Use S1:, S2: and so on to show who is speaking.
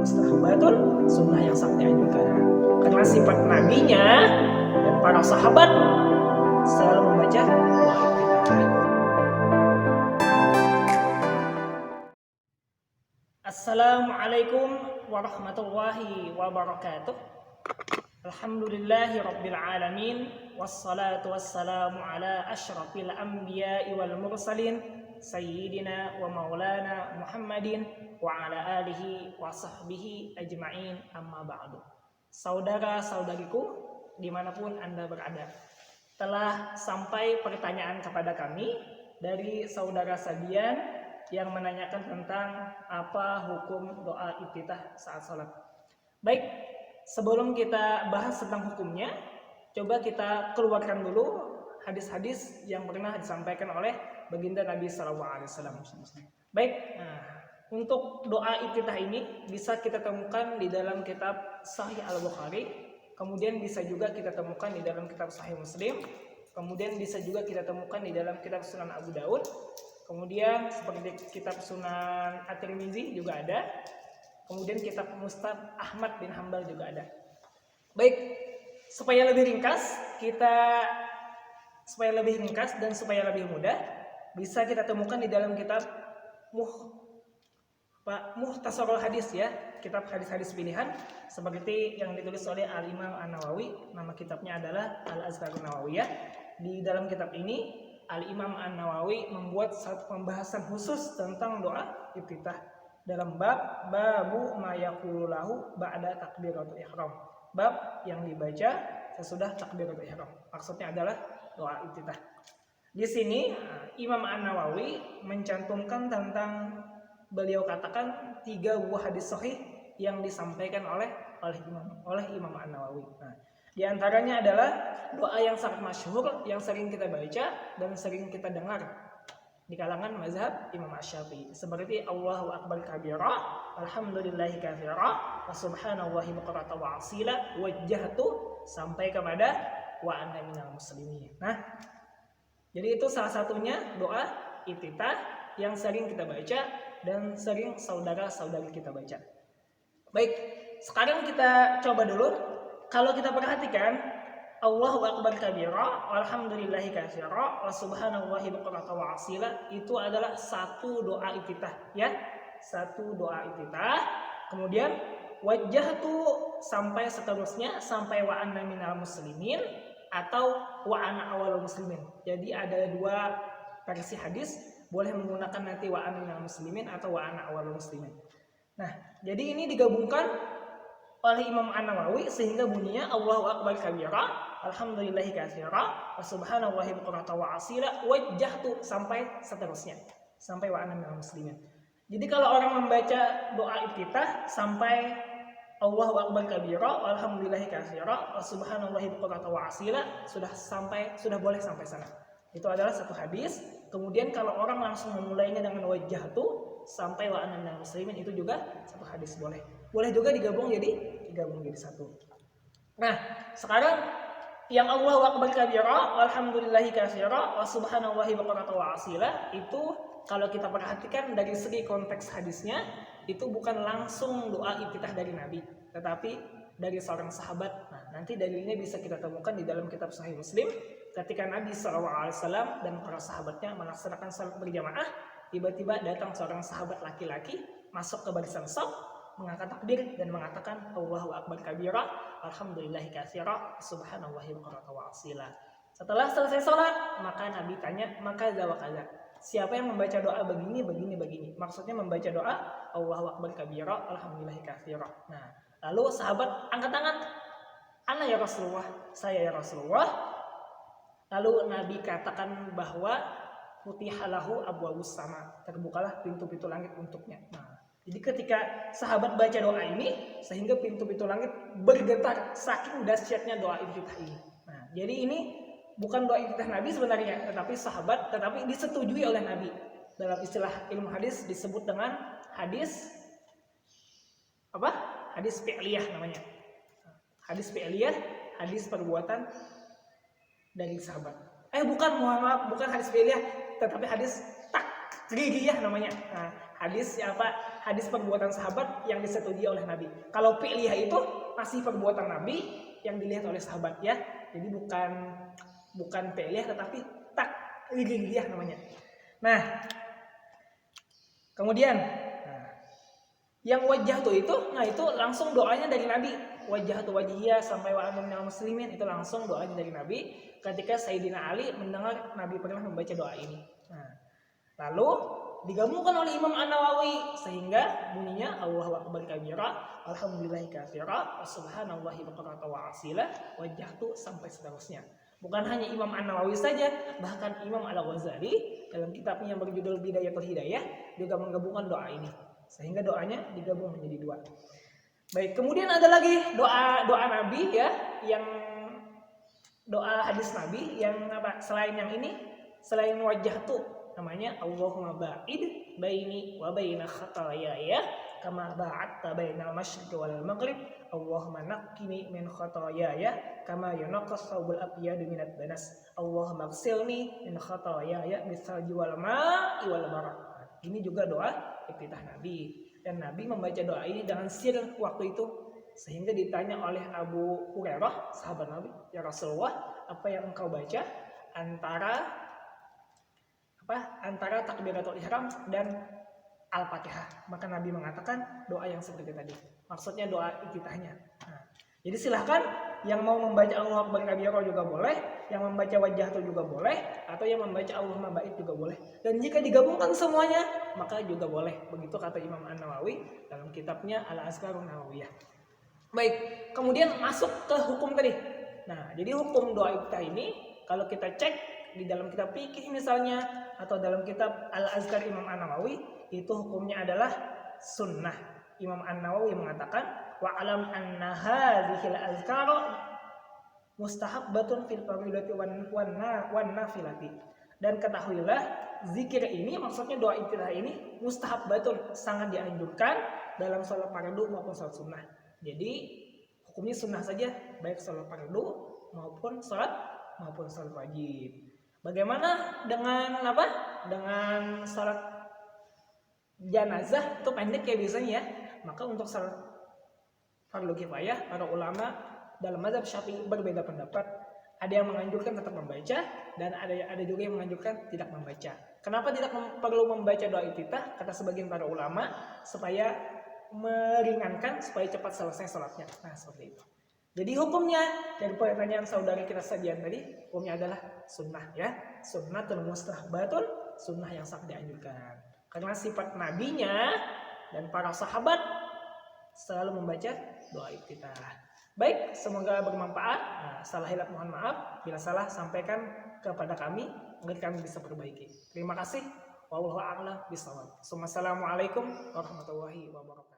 S1: mustahabatun, sunnah yang sangat dianjurkan. Karena sifat nabinya dan para sahabat selalu membaca doa iftitah. Assalamualaikum warahmatullahi wabarakatuh. Alhamdulillahi rabbil alamin, wassalatu wassalamu ala asyrafil anbiya'i wal mursalin, sayyidina wa maulana Muhammadin wa ala alihi wa sahbihi ajma'in, amma ba'du. Saudara-saudariku dimanapun Anda berada, telah sampai pertanyaan kepada kami dari saudara Sadian yang menanyakan tentang apa hukum doa iftitah saat sholat. Baik, sebelum kita bahas tentang hukumnya, coba kita keluarkan dulu hadis-hadis yang pernah disampaikan oleh baginda Nabi SAW. Baik, untuk doa iftitah ini bisa kita temukan di dalam kitab Sahih Al-Bukhari, kemudian bisa juga kita temukan di dalam kitab Sahih Muslim, kemudian bisa juga kita temukan di dalam kitab Sunan Abu Daud, kemudian seperti kitab Sunan At-Tirmizi juga ada, kemudian kitab Musnad Ahmad bin Hambal juga ada. Baik, supaya lebih ringkas dan supaya lebih mudah, bisa kita temukan di dalam kitab Muhtasarul Hadis, ya, kitab hadis-hadis pilihan seperti yang ditulis oleh Al-Imam An-Nawawi. Nama kitabnya adalah Al-Azkarun Nawawiyah. Di dalam kitab ini Al-Imam An-Nawawi membuat satu pembahasan khusus tentang doa iftitah dalam babu ma yaqulu lahu ba'da takbiratul ihram. Bab yang dibaca sesudah takbiratul ihram. Maksudnya adalah doa iftitah. Di sini Imam An-Nawawi mencantumkan tentang, beliau katakan 3 buah hadis sahih yang disampaikan oleh Imam An-Nawawi. Nah, di antaranya adalah doa yang sangat masyhur yang sering kita baca dan sering kita dengar di kalangan mazhab Imam Asy-Syafi'i, seperti Allahu akbar kabira, alhamdulillahi katsira, wa subhanallahi bukratan wa asila, wajjahtu sampai kepada wa ana minal muslimin. Nah, jadi itu salah satunya doa iftitah yang sering kita baca dan sering saudara-saudari kita baca. Baik, sekarang kita coba dulu. Kalau kita perhatikan, Allahu akbar kabira, alhamdulillahi katsira, wa subhanallahi bukratan wa asila, itu adalah satu doa iftitah, ya. Satu doa iftitah. Kemudian wajjahtu sampai seterusnya, sampai wa anna minal muslimin atau wa ana awalul muslimin. Jadi ada 2 versi hadis, boleh menggunakan nanti wa anna minal muslimin atau wa ana awalul muslimin. Nah, jadi ini digabungkan oleh Imam An-Nawawi sehingga bunyinya Allahu akbar kabira, alhamdulillahi katsira, wa subhanallahi bukratan wa asila, wajjahtu sampai seterusnya, sampai wa ana minal muslimin. Jadi kalau orang membaca doa iftitah sampai Allahu akbar kabira, alhamdulillahi katsira, wa subhanallahi bukratan wa asila, sudah boleh sampai sana. Itu adalah satu hadis. Kemudian kalau orang langsung memulainya dengan wajjahtu sampai wa ana minal muslimin, itu juga satu hadis boleh. Boleh juga digabung jadi satu. Nah, sekarang yang Allahu akbar kabira, alhamdulillahi katsira, wa subhanallahi bukratan wa asila, itu kalau kita perhatikan dari segi konteks hadisnya, itu bukan langsung doa iftitah dari Nabi, tetapi dari seorang sahabat. Nah, nanti dalilnya bisa kita temukan di dalam kitab Sahih Muslim, ketika Nabi SAW dan para sahabatnya melaksanakan salat berjamaah, tiba-tiba datang seorang sahabat laki-laki masuk ke barisan shaf, mengangkat takbir dan mengatakan Allahu akbar kabira, alhamdulillahi katsira, subhanallahi bukratan wa asila. Setelah selesai sholat, maka Nabi tanya, maka kaza, siapa yang membaca doa begini. Maksudnya membaca doa Allahu akbar kabira, alhamdulillahi katsira. Nah, lalu sahabat angkat tangan, ana ya Rasulullah, saya ya Rasulullah. Lalu Nabi katakan bahwa futihalahu abwabus sama, terbukalah pintu-pintu langit untuknya. Nah, jadi ketika sahabat baca doa ini, sehingga pintu-pintu langit bergetar saking dahsyatnya doa iftitah ini. Nah, jadi ini bukan doa iftitah Nabi sebenarnya, tetapi sahabat, tetapi disetujui oleh Nabi. Dalam istilah ilmu hadis disebut dengan hadis Hadis fi'liyah namanya. Hadis fi'liyah, hadis perbuatan dari sahabat. Bukan hadis fi'liyah, tetapi hadis takriyah namanya. Nah, hadis perbuatan sahabat yang disetujui oleh Nabi. Kalau fi'liyah itu masih perbuatan Nabi yang dilihat oleh sahabat ya. Jadi bukan fi'liyah tetapi taklidiyah namanya. Nah, kemudian yang wajah tuh itu langsung doanya dari Nabi. Wajah tuh wajihiyah sampai wa minal muslimin itu langsung doanya dari Nabi ketika Sayyidina Ali mendengar Nabi pernah membaca doa ini. Nah, lalu digabungkan oleh Imam An-Nawawi sehingga bunyinya Allahu akbar kabira, alhamdulillahi katsira, subhanallahi bukratan wa asila, wajhatu sampai seterusnya. Bukan hanya Imam An-Nawawi saja, bahkan Imam Al-Ghazali dalam kitabnya yang berjudul Bidayatul Hidayah juga menggabungkan doa ini. Sehingga doanya digabung menjadi dua. Baik, kemudian ada lagi doa Nabi ya, yang doa hadis Nabi yang apa? Selain yang ini, selain wajah tuh namanya Allahumma ba'id baini wa baina khataaya kama ba'adta bainal masyriqi wal maghrib. Allahumma naqqini min khataaya kama yunaqqas thawbul abyad minad danas. Allahumma ighsilni min khataaya bisalji wal ma'i wal barad. Ini juga doa iftitah Nabi, dan Nabi membaca doa ini dengan sir waktu itu, sehingga ditanya oleh Abu Hurairah sahabat Nabi, ya Rasulullah, apa yang engkau baca antara takbiratul ihram dan Al-Fatihah? Maka Nabi mengatakan doa yang seperti tadi, maksudnya doa iftitahnya. Nah, jadi silahkan yang mau membaca Allahu akbar kabira juga boleh, yang membaca wajah itu juga boleh, atau yang membaca Allahumma ba'id juga boleh. Dan jika digabungkan semuanya, maka juga boleh. Begitu kata Imam An-Nawawi dalam kitabnya Al-Azkarun Nawawiyah. Baik, kemudian masuk ke hukum tadi. Nah, jadi hukum doa iftitah ini kalau kita cek di dalam kitab fikih misalnya atau dalam kitab Al-Azkar Imam An-Nawawi, itu hukumnya adalah sunnah. Imam An-Nawawi mengatakan wa alam anna hadhil azkar mustahabbatun fil fardhiyati wan nafilati. Dan ketahuilah zikir ini, maksudnya doa iftitah ini, mustahabbatun, sangat dianjurkan dalam salat fardu maupun salat sunnah. Jadi hukumnya sunnah saja, baik salat fardu maupun salat wajib. Bagaimana dengan dengan salat janazah itu pendek ya biasanya ya. Maka untuk salat fardu kifayah, para ulama dalam mazhab Syafi'i berbeda pendapat. Ada yang menganjurkan tetap membaca, dan ada juga yang menganjurkan tidak membaca. Kenapa tidak perlu membaca doa iftitah? Kata sebagian para ulama, supaya meringankan, supaya cepat selesai salatnya. Nah, seperti itu. Jadi hukumnya dari pertanyaan saudari kita sajian tadi, hukumnya adalah sunnah ya. Sunnatul mustahabbatun, sunnah yang sangat dianjurkan. Karena sifat nabinya dan para sahabat selalu membaca doa iftitah. Baik, semoga bermanfaat. Nah, salah hilaf mohon maaf. Bila salah, sampaikan kepada kami agar kami bisa perbaiki. Terima kasih. Wallahu a'lam bishawab. Wassalamualaikum warahmatullahi wabarakatuh.